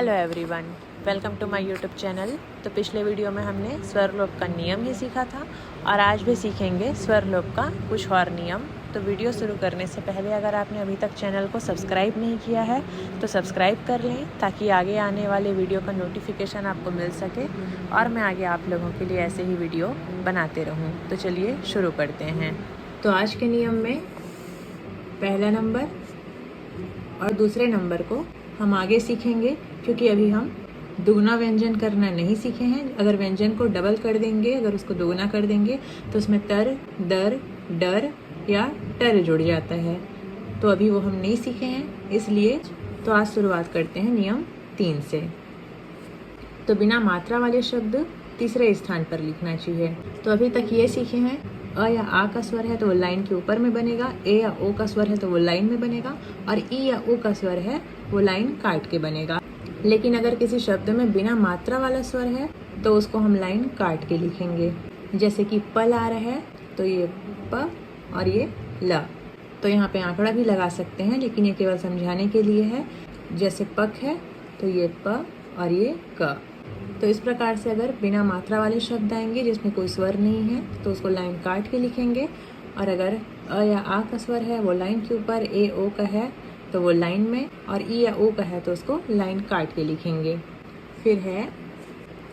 Hello everyone, welcome to my YouTube channel. तो पिछले video में हमने स्वर लोप का नियम ही सीखा था और आज भी सीखेंगे स्वर लोप का कुछ और नियम। तो वीडियो शुरू करने से पहले अगर आपने अभी तक चैनल को सब्सक्राइब नहीं किया है तो सब्सक्राइब कर लें ताकि आगे आने वाले वीडियो का नोटिफिकेशन आपको मिल सके और मैं आगे आप लोगों के लिए ऐसे ही वीडियो बनाते रहूँ। तो चलिए शुरू करते हैं। तो आज के नियम में पहला नंबर और दूसरे नंबर को हम आगे सीखेंगे क्योंकि अभी हम दुगना व्यंजन करना नहीं सीखे हैं। अगर व्यंजन को डबल कर देंगे, अगर उसको दोगुना कर देंगे तो उसमें तर, दर, डर या टर जुड़ जाता है। तो अभी वो हम नहीं सीखे हैं, इसलिए तो आज शुरुआत करते हैं नियम 3 से। तो बिना मात्रा वाले शब्द तीसरे स्थान पर लिखना चाहिए। तो अभी तक ये सीखे हैं, अ या आ का स्वर है तो वो लाइन के ऊपर में बनेगा, ए या ओ का स्वर है तो वो लाइन में बनेगा और ई या ऊ का स्वर है वो लाइन काट के बनेगा। लेकिन अगर किसी शब्द में बिना मात्रा वाला स्वर है तो उसको हम लाइन काट के लिखेंगे। जैसे कि पल आ रहा है तो ये प और ये ल। तो यहाँ पे आंकड़ा भी लगा सकते हैं, लेकिन ये केवल समझाने के लिए है। जैसे पक है तो ये प और ये क। तो इस प्रकार से अगर बिना मात्रा वाले शब्द आएंगे जिसमें कोई स्वर नहीं है तो उसको लाइन काट के लिखेंगे। और अगर अ या आ का स्वर है वो लाइन के ऊपर, ए ओ का है तो वो लाइन में, और ई या ओ का है तो उसको लाइन काट के लिखेंगे। फिर है,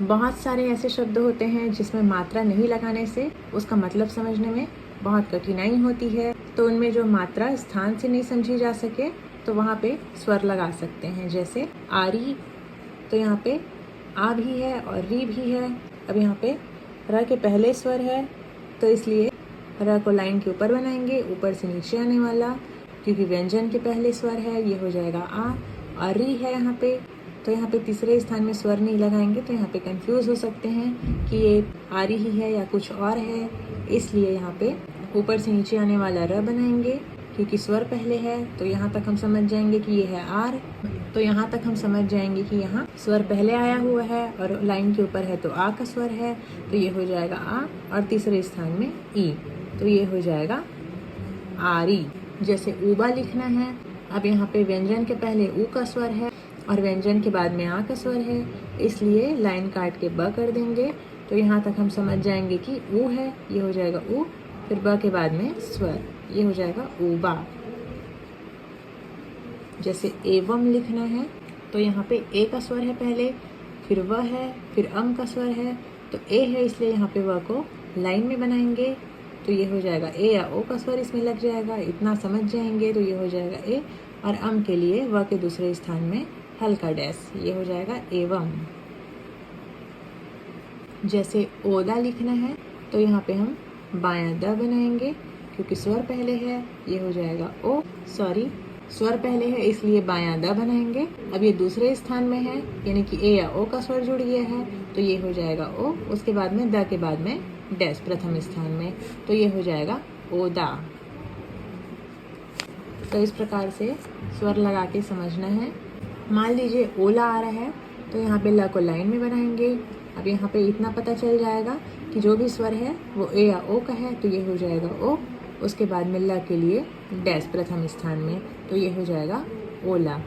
बहुत सारे ऐसे शब्द होते हैं जिसमें मात्रा नहीं लगाने से उसका मतलब समझने में बहुत कठिनाई होती है। तो उनमें जो मात्रा स्थान से नहीं समझी जा सके तो वहाँ पे स्वर लगा सकते हैं। जैसे आरी, तो यहाँ पे आ भी है और री भी है। अब यहाँ पे र के पहले स्वर है तो इसलिए र को लाइन के ऊपर बनाएंगे, ऊपर से नीचे आने वाला, क्योंकि व्यंजन के पहले स्वर है, ये हो जाएगा आ। और री है यहाँ पे, तो यहाँ पे तीसरे स्थान में स्वर नहीं लगाएंगे तो यहाँ पे कंफ्यूज हो सकते हैं कि ये आरी ही है या कुछ और है। इसलिए यहाँ पे ऊपर से नीचे आने वाला र बनाएंगे, क्योंकि स्वर पहले है तो यहाँ तक हम समझ जाएंगे कि ये है आर। तो यहाँ तक हम समझ जाएंगे कि यहाँ स्वर पहले आया हुआ है और लाइन के ऊपर है तो आ का स्वर है, तो ये हो जाएगा आ और तीसरे स्थान में ई, तो ये हो जाएगा आरी। जैसे ऊबा लिखना है, अब यहाँ पे व्यंजन के पहले ऊ का स्वर है और व्यंजन के बाद में आ का स्वर है, इसलिए लाइन काट के ब कर देंगे। तो यहाँ तक हम समझ जाएंगे कि ऊ है, ये हो जाएगा ऊ, फिर ब के बाद में स्वर, ये हो जाएगा ऊबा। जैसे एवं लिखना है तो यहाँ पे ए का स्वर है पहले, फिर व है, फिर अम का स्वर है, तो ए है इसलिए यहाँ पे व को लाइन में बनाएंगे तो ये हो जाएगा ए या ओ का स्वर इसमें लग जाएगा, इतना समझ जाएंगे तो ये हो जाएगा ए। और अम के लिए व के दूसरे स्थान में हल्का डैश, ये हो जाएगा एवं। जैसे ओदा लिखना है तो यहाँ पे हम बायां द बनाएंगे, क्योंकि स्वर पहले है, ये हो जाएगा ओ, सॉरी स्वर पहले है इसलिए बायां द बनाएंगे। अब ये दूसरे स्थान में है यानी कि ए या ओ का स्वर जुड़ गया है तो ये हो जाएगा ओ, उसके बाद में द के बाद में डैश प्रथम स्थान में, तो ये हो जाएगा ओदा। तो इस प्रकार से स्वर लगा के समझना है। मान लीजिए ओला आ रहा है तो यहाँ पे ल को लाइन में बनाएंगे। अब यहाँ पे इतना पता चल जाएगा कि जो भी स्वर है वो ए या ओ का है तो ये हो जाएगा ओ, उसके बाद में ल के लिए डैश प्रथम स्थान में, तो ये हो जाएगा ओला।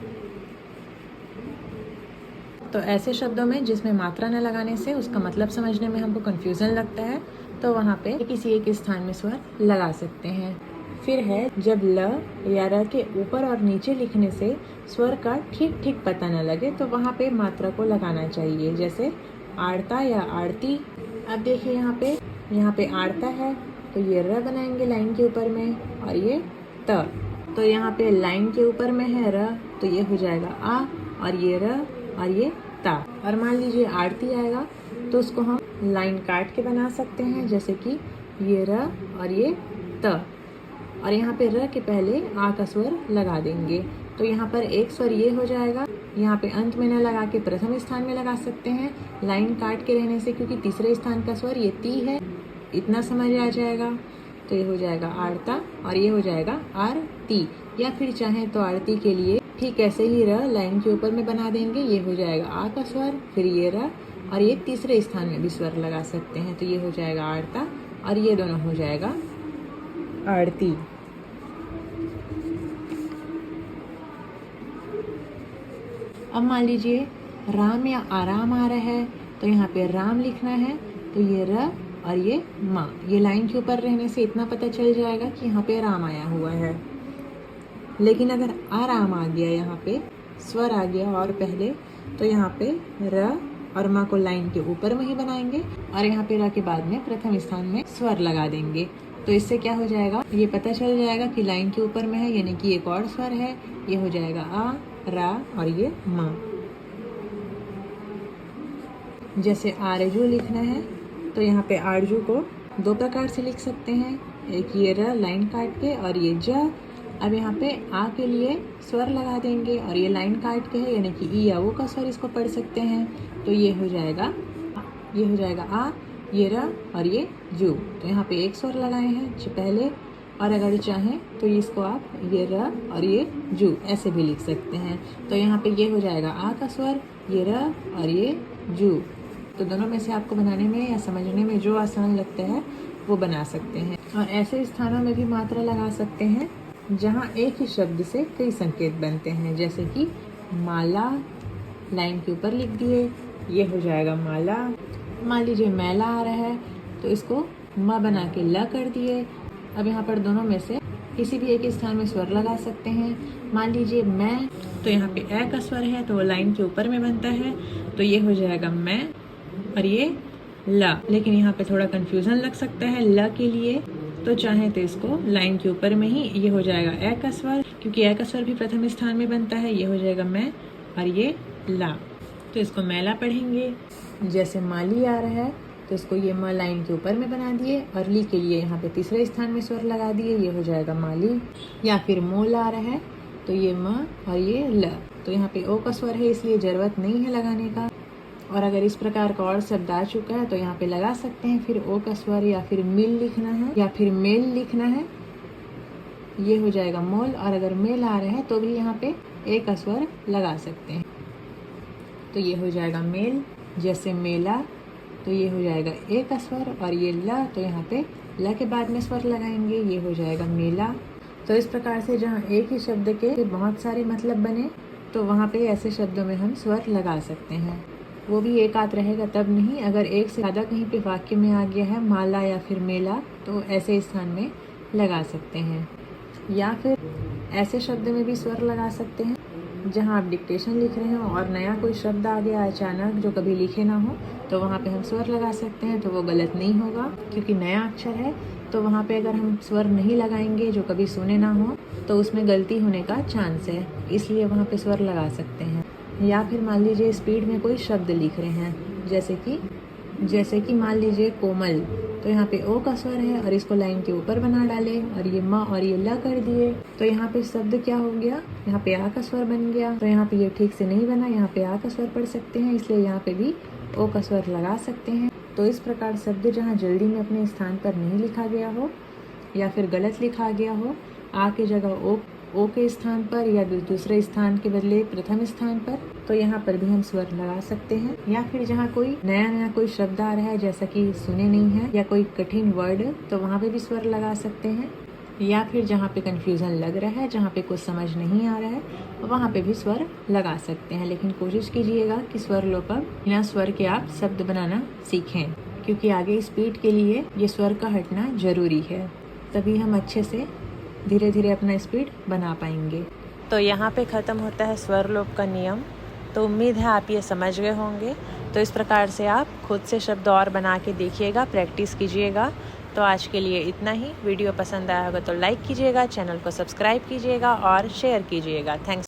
तो ऐसे शब्दों में जिसमें मात्रा न लगाने से उसका मतलब समझने में हमको कंफ्यूजन लगता है तो वहाँ पे किसी एक स्थान में स्वर लगा सकते हैं। फिर है, जब ल या र के ऊपर और नीचे लिखने से स्वर का ठीक ठीक पता न लगे तो वहाँ पे मात्रा को लगाना चाहिए। जैसे आड़ता या आड़ती। अब देखिए यहाँ पे आड़ता है तो ये र बनाएंगे लाइन के ऊपर में और ये त, तो यहाँ पे लाइन के ऊपर में है र तो ये हो जाएगा आ और ये र और ये ता। और मान लीजिए आड़ती आएगा तो उसको हम लाइन काट के बना सकते हैं, जैसे कि ये र और ये त, और यहाँ पे र के पहले आ का स्वर लगा देंगे। तो यहाँ पर एक स्वर ये हो जाएगा, यहाँ पे अंत में न लगा के प्रथम स्थान में लगा सकते हैं लाइन काट के रहने से, क्योंकि तीसरे स्थान का स्वर ये ती है, इतना समझ आ जाएगा। तो ये हो जाएगा आड़ता और ये हो जाएगा आरती। या फिर चाहें तो आरती के लिए ठीक ऐसे ही र लाइन के ऊपर में बना देंगे, ये हो जाएगा आ का स्वर, फिर ये र और ये तीसरे स्थान में भी स्वर लगा सकते हैं तो ये हो जाएगा आड़ता और ये दोनों हो जाएगा आड़ती। अब मान लीजिए राम या आराम आ रहा है तो यहाँ पे राम लिखना है। तो ये र और ये माँ, ये लाइन के ऊपर रहने से इतना पता चल जाएगा कि यहाँ पे राम आया हुआ है। लेकिन अगर आराम आ गया, यहाँ पे स्वर आ गया और पहले, तो यहाँ पे र और माँ को लाइन के ऊपर में ही बनाएंगे और यहाँ पे र के बाद में प्रथम स्थान में स्वर लगा देंगे। तो इससे क्या हो जाएगा, ये पता चल जाएगा कि लाइन के ऊपर में है, यानी कि एक और स्वर है। ये हो जाएगा आ, रा और ये माँ। जैसे आरजू लिखना है तो यहाँ पे आरजू को दो प्रकार से लिख सकते हैं, एक ये र लाइन काट के और ये ज। अब यहाँ पे आ के लिए स्वर लगा देंगे और ये लाइन काट के है, यानी कि ई या वो का स्वर इसको पढ़ सकते हैं। तो ये हो जाएगा आ, ये र और ये जू। तो यहाँ पे एक स्वर लगाए हैं पहले, और अगर चाहें तो इसको आप ये र और ये जू ऐसे भी लिख सकते हैं। तो यहाँ पे ये हो जाएगा आ का स्वर, ये र और ये जू। तो दोनों में से आपको बनाने में या समझने में जो आसान लगता है वो बना सकते हैं। और ऐसे स्थानों में भी मात्रा लगा सकते हैं जहाँ एक ही शब्द से कई संकेत बनते हैं, जैसे कि माला, लाइन के ऊपर लिख दिए, ये हो जाएगा माला। मान लीजिए मैला आ रहा है तो इसको म बना के ल कर दिए। अब यहाँ पर दोनों में से किसी भी एक स्थान में स्वर लगा सकते हैं। मान लीजिए मैं, तो यहाँ पे ए का स्वर है तो वो लाइन के ऊपर में बनता है, तो ये हो जाएगा मैं और ये ला। लेकिन यहाँ पे थोड़ा कंफ्यूजन लग सकता है ल के लिए, तो चाहे तो इसको लाइन के ऊपर में ही, ये हो जाएगा ए का स्वर, क्योंकि ए का स्वर भी प्रथम स्थान में बनता है। ये हो जाएगा मैं और ये ला, तो इसको मैला पढ़ेंगे। जैसे माली आ रहा है तो इसको ये म लाइन के ऊपर में बना दिए और ली के लिए यहाँ पे तीसरे स्थान में स्वर लगा दिए, ये हो जाएगा माली। या फिर मोल आ रहा है तो ये म और ये ल, तो यहाँ पे ओ का स्वर है इसलिए जरूरत नहीं है लगाने का। और अगर इस प्रकार का और शब्द आ चुका है तो यहाँ पे लगा सकते हैं फिर ओ का स्वर, या फिर मिल लिखना है या फिर मेल लिखना है, ये हो जाएगा मोल। और अगर मेल आ रहा है तो भी यहाँ पे ए का स्वर लगा सकते हैं, तो ये हो जाएगा मेल। जैसे मेला, तो ये हो जाएगा ए का स्वर और ये ल, तो यहाँ पे ल के बाद में स्वर लगाएंगे, ये हो जाएगा मेला। तो इस प्रकार से जहाँ एक ही शब्द के बहुत सारे मतलब बने तो वहाँ पे ऐसे शब्दों में हम स्वर लगा सकते हैं। वो भी एक आध रहेगा तब नहीं, अगर एक से ज़्यादा कहीं पे वाक्य में आ गया है माला या फिर मेला तो ऐसे स्थान में लगा सकते हैं। या फिर ऐसे शब्द में भी स्वर लगा सकते हैं जहाँ आप डिक्टेशन लिख रहे हो और नया कोई शब्द आ गया अचानक जो कभी लिखे ना हो, तो वहाँ पे हम स्वर लगा सकते हैं। तो वो गलत नहीं होगा, क्योंकि नया अक्षर है तो वहाँ पे अगर हम स्वर नहीं लगाएंगे जो कभी सुने ना हो तो उसमें गलती होने का चांस है, इसलिए वहाँ पे स्वर लगा सकते हैं। या फिर मान लीजिए स्पीड में कोई शब्द लिख रहे हैं, जैसे कि मान लीजिए कोमल, तो यहाँ पे ओ का स्वर है और इसको लाइन के ऊपर बना डाले और ये म और ये ल कर दिए, तो यहाँ पे शब्द क्या हो गया, यहाँ पे आ का स्वर बन गया। तो यहाँ पे ये ठीक से नहीं बना, यहाँ पे आ का स्वर पढ़ सकते हैं, इसलिए यहाँ पे भी ओ का स्वर लगा सकते हैं। तो इस प्रकार शब्द जहाँ जल्दी में अपने स्थान पर नहीं लिखा गया हो या फिर गलत लिखा गया हो, आ की जगह ओ के स्थान पर या दूसरे स्थान के बदले प्रथम स्थान पर, तो यहाँ पर भी हम स्वर लगा सकते हैं। या फिर जहाँ कोई नया कोई शब्द आ रहा है जैसा कि सुने नहीं है या कोई कठिन वर्ड, तो वहाँ पे भी स्वर लगा सकते हैं। या फिर जहाँ पे कंफ्यूजन लग रहा है, जहाँ पे कुछ समझ नहीं आ रहा है, वहाँ पे भी स्वर लगा सकते हैं। लेकिन कोशिश कीजिएगा कि स्वर लोपक बिना स्वर के आप शब्द बनाना सीखें, क्योंकि आगे स्पीड के लिए ये स्वर का हटना जरूरी है, तभी हम अच्छे से धीरे धीरे अपना स्पीड बना पाएंगे। तो यहाँ पे ख़त्म होता है स्वर लोप का नियम। तो उम्मीद है आप ये समझ गए होंगे। तो इस प्रकार से आप खुद से शब्द और बना के देखिएगा, प्रैक्टिस कीजिएगा। तो आज के लिए इतना ही। वीडियो पसंद आया होगा तो लाइक कीजिएगा, चैनल को सब्सक्राइब कीजिएगा और शेयर कीजिएगा। थैंक्स।